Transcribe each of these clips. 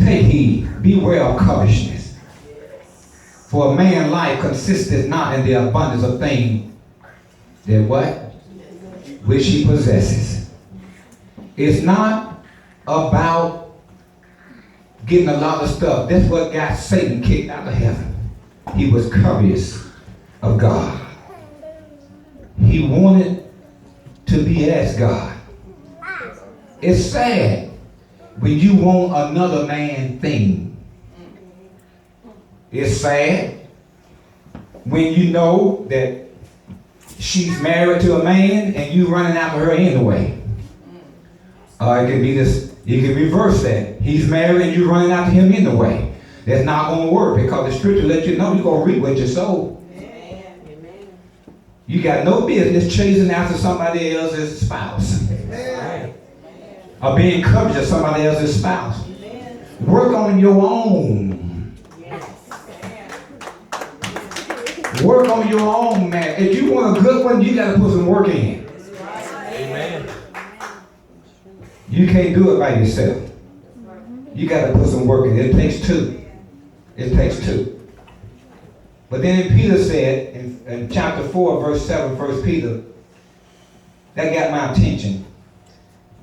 Take heed, beware of covetousness. For a man's life consisteth not in the abundance of things that what? Which he possesses. It's not about getting a lot of stuff. That's what got Satan kicked out of heaven. He was covetous of God. He wanted to be as God. It's sad when you want another man's thing. It's sad when you know that she's married to a man and you running after her anyway. It can be this. You can reverse that. He's married and you running after him anyway. That's not going to work because the scripture lets you know you're going to reap what you sow. You got no business chasing after somebody else's spouse. Amen. Or being covetous of somebody else's spouse. Amen. Work on your own. Yes. Work on your own, man. If you want a good one, you got to put some work in. Amen. You can't do it by yourself. You got to put some work in. It takes two. It takes two. But then Peter said in chapter 4, verse 7, 1 Peter, that got my attention.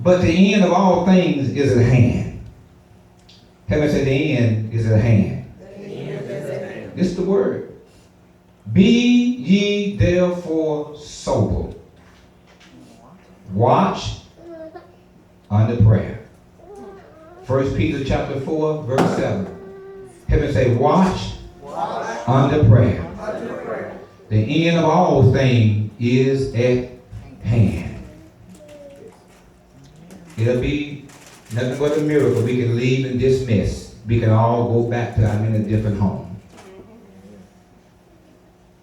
But the end of all things is at hand. Heaven said the end is at hand. It's the word. Be ye therefore sober. Watch under prayer. 1 Peter chapter 4, verse 7. Heaven say watch under prayer. The end of all things is at hand. It'll be nothing but a miracle. We can leave and dismiss. We can all go back to I'm in a different home.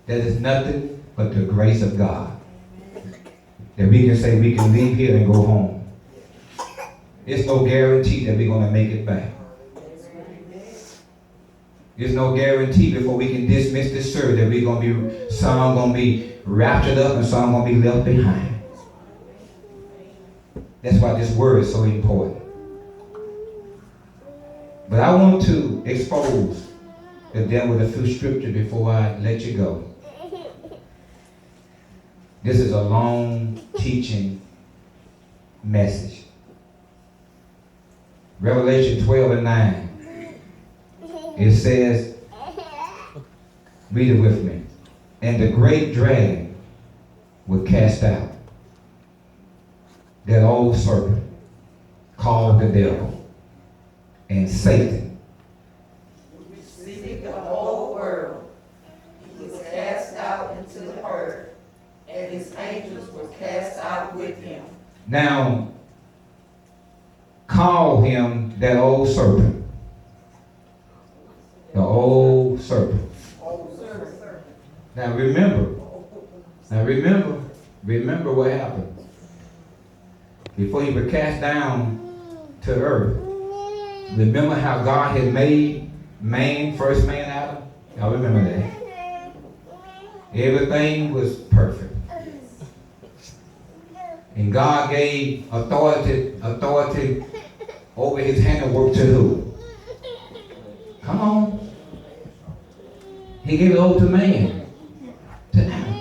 That is nothing but the grace of God. That we can say we can leave here and go home. There's no guarantee that we're going to make it back. There's no guarantee before we can dismiss this service that we're going to be, some going to be raptured up and some going to be left behind. That's why this word is so important. But I want to expose the devil with a few scriptures before I let you go. This is a long teaching message. Revelation 12 and 9. It says, read it with me. And the great dragon was cast out. That old serpent called the devil and Satan. Deceived the whole world. He was cast out into the earth, and his angels were cast out with him. Now, call him that old serpent. The old serpent. Now remember what happened. Before he was cast down to earth, remember how God had made man, first man Adam? Y'all remember that? Everything was perfect. And God gave authority over his handiwork to who? Come on. He gave it over to man. To Adam.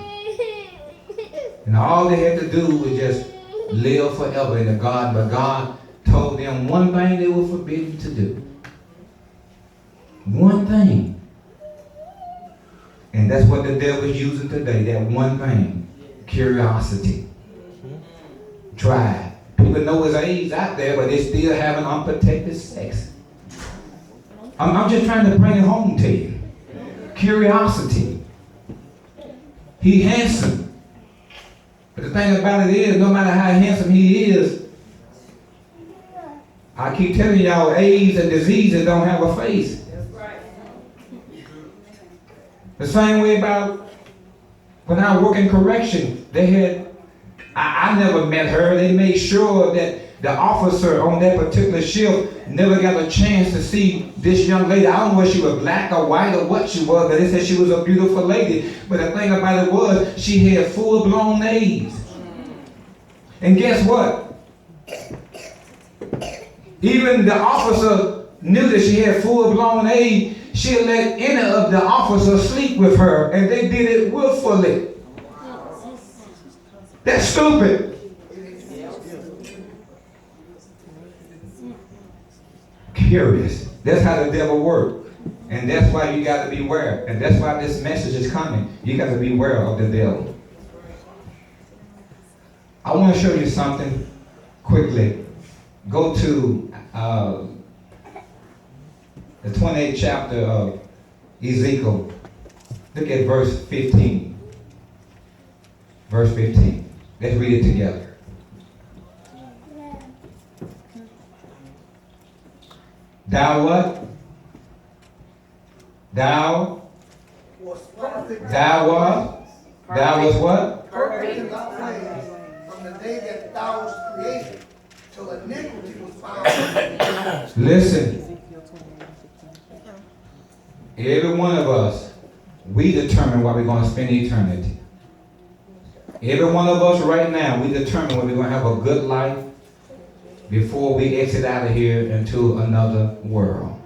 And all they had to do was just live forever in the garden. But God told them one thing they were forbidden to do. One thing. And that's what the devil is using today. That one thing. Curiosity. Drive. People know there's AIDS out there, but they still having unprotected sex. I'm just trying to bring it home to you. Curiosity. He handsome. But the thing about it is, no matter how handsome he is, I keep telling y'all, AIDS and diseases don't have a face. That's right. The same way about when I work in correction, they had, I never met her. They made sure that the officer on that particular shift never got a chance to see this young lady. I don't know if she was black or white or what she was, but they said she was a beautiful lady. But the thing about it was, she had full-blown AIDS. And guess what? Even the officer knew that she had full-blown AIDS, she'll let any of the officers sleep with her, and they did it willfully. That's stupid. Curious. That's how the devil works. And that's why you got to beware. And that's why this message is coming. You got to beware of the devil. I want to show you something quickly. Go to the 28th chapter of Ezekiel. Look at verse 15. Verse 15. Let's read it together. Thou what? Thou was perfect. Thou was what? Perfect in thy ways from the day that thou was created till iniquity was found. Listen. Every one of us, we determine where we're going to spend eternity. Every one of us right now, we determine whether we're going to have a good life before we exit out of here into another world.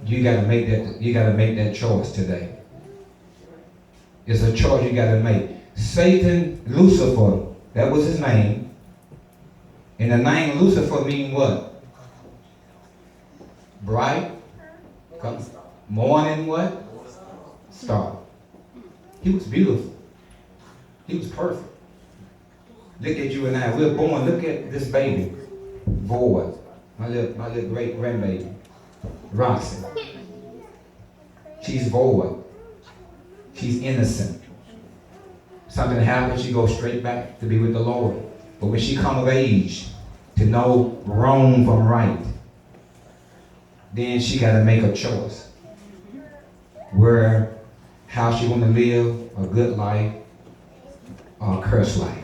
You got to make that. You got to make that choice today. It's a choice you got to make. Satan, Lucifer, that was his name. And the name Lucifer means what? Bright. Morning what? Star. He was beautiful. He was perfect. Look at you and I. We're born. Look at this baby. Boy. My little great grandbaby. Roxy. She's void. She's innocent. Something happens, she goes straight back to be with the Lord. But when she come of age to know wrong from right, then she got to make a choice. How she want to live a good life or a cursed life.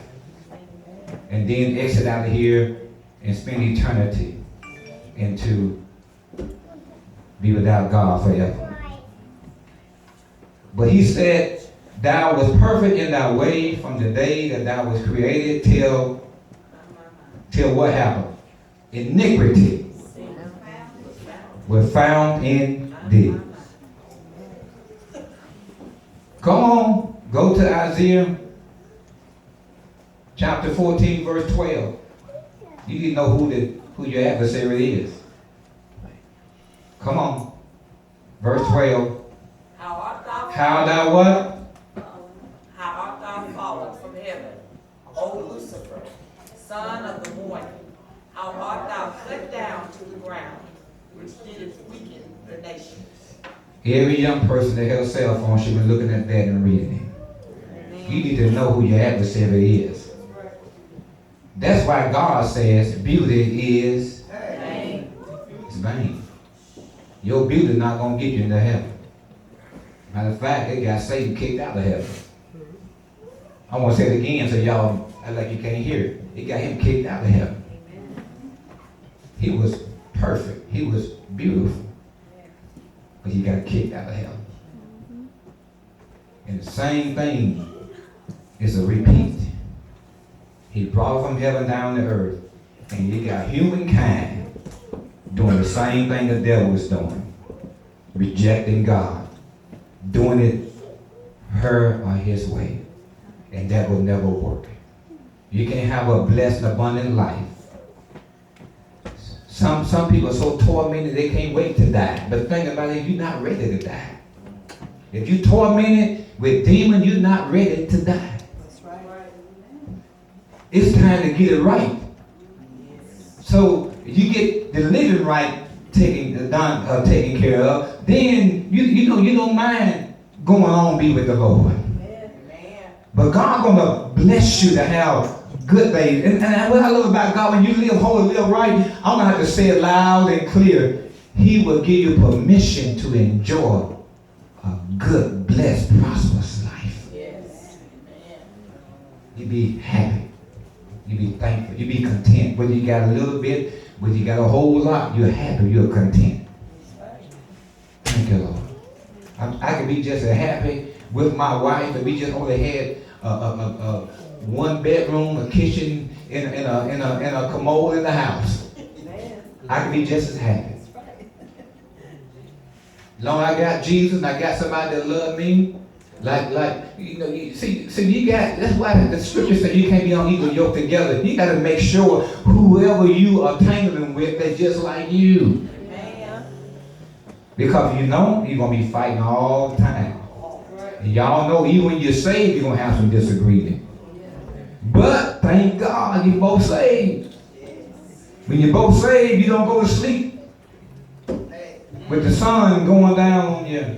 And then exit out of here and spend eternity and to be without God forever. But he said, thou was perfect in thy way from the day that thou was created till what happened? Iniquity was found in thee. Come on, go to Isaiah chapter 14, verse 12. You need to know who your adversary is. Come on. Verse 12. How thou what? How art thou fallen from heaven, O Lucifer, son of the morning? How art thou cut down to the ground, which didst weaken the nations? Every young person that has a cell phone should be looking at that and reading it. You need to know who your adversary is. That's why God says beauty is vain. It's vain. Your beauty not going to get you into heaven. Matter of fact, they got Satan kicked out of heaven. I want to say it again so y'all act like you can't hear it. It got him kicked out of heaven. He was perfect. He was beautiful. But he got kicked out of heaven. And the same thing is a repeat. He brought from heaven down to earth. And you got humankind doing the same thing the devil was doing. Rejecting God. Doing it her or his way. And that will never work. You can't have a blessed, abundant life. Some people are so tormented they can't wait to die. But think about it, you're not ready to die. If you're tormented with demons, you're not ready to die. That's right. It's time to get it right. So you get the living right taken care of, then you don't mind going on be with the Lord. Amen. But God gonna bless you to have good days. And what I love about God, when you live holy, live right, I don't have to say it loud and clear. He will give you permission to enjoy a good, blessed, prosperous life. Yes. You be happy. You be thankful. You be content. Whether you got a little bit, whether you got a whole lot, you're happy. You're content. Thank you, Lord. I could be just as happy with my wife if we just only had a one bedroom, a kitchen, and a commode in the house. I can be just as happy. Long as I got Jesus and I got somebody that love me, you got, that's why the scripture says you can't be on equal yoke together. You got to make sure whoever you are tangling with, they're just like you. Because you're going to be fighting all the time. And y'all know even when you're saved, you're going to have some disagreement. But thank God you're both saved. When you're both saved, you don't go to sleep with the sun going down on you.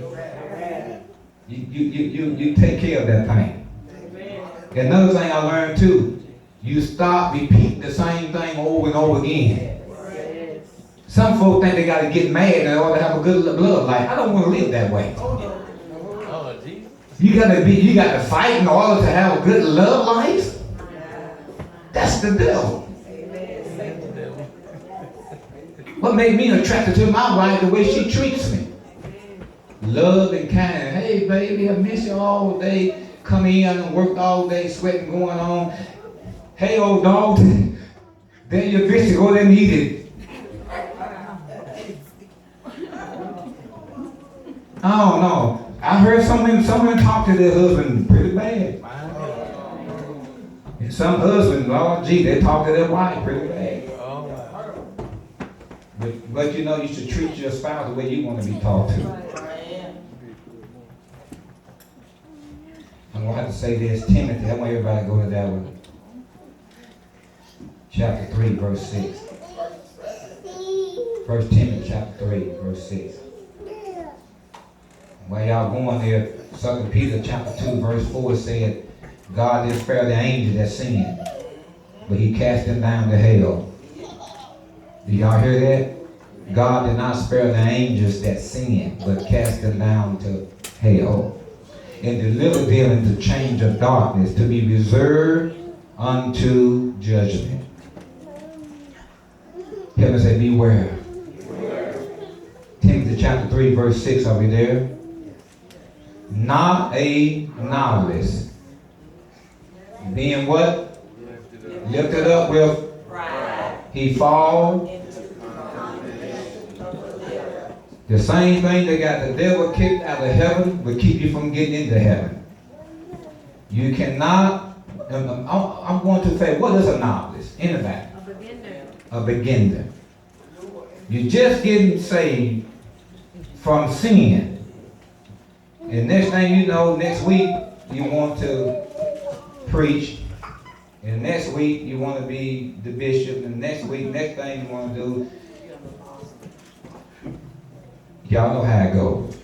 You take care of that thing. Another thing I learned too, you stop repeating the same thing over and over again. Some folks think they got to get mad in order to have a good love life. I don't want to live that way. You got to fight in order to have a good love life. That's the devil. What made me attracted to my wife? The way she treats me. Love and kind. Hey, baby, I miss you all day. Come in and worked all day, sweating going on. Hey, old dog, then your bitch go there and eat it. I don't know. I heard someone talk to their husband pretty bad. And some husbands, Lord gee, they talk to their wife pretty bad. But you know, you should treat your spouse the way you want to be talked to. I'm going to have to say this, Timothy. I want everybody to go to that one. Chapter 3, verse 6. 1 Timothy chapter 3, verse 6. While y'all going there, 2 Peter chapter 2, verse 4 said, God did spare the angels that sinned, but he cast them down to hell. Do y'all hear that? God did not spare the angels that sinned, but cast them down to hell, and delivered them into chains of darkness to be reserved unto judgment. Heaven said, beware. Timothy chapter 3, verse 6, are we there? Not a novelist. Being what? Lifted up with pride. He fall. The same thing that got the devil kicked out of heaven will keep you from getting into heaven. You cannot, I'm going to say, what is a novice? Anybody? A beginner. You're just getting saved from sin. And next thing you know, next week, you want to preach. And next week, you want to be the bishop. And next thing you want to do, y'all know how it goes.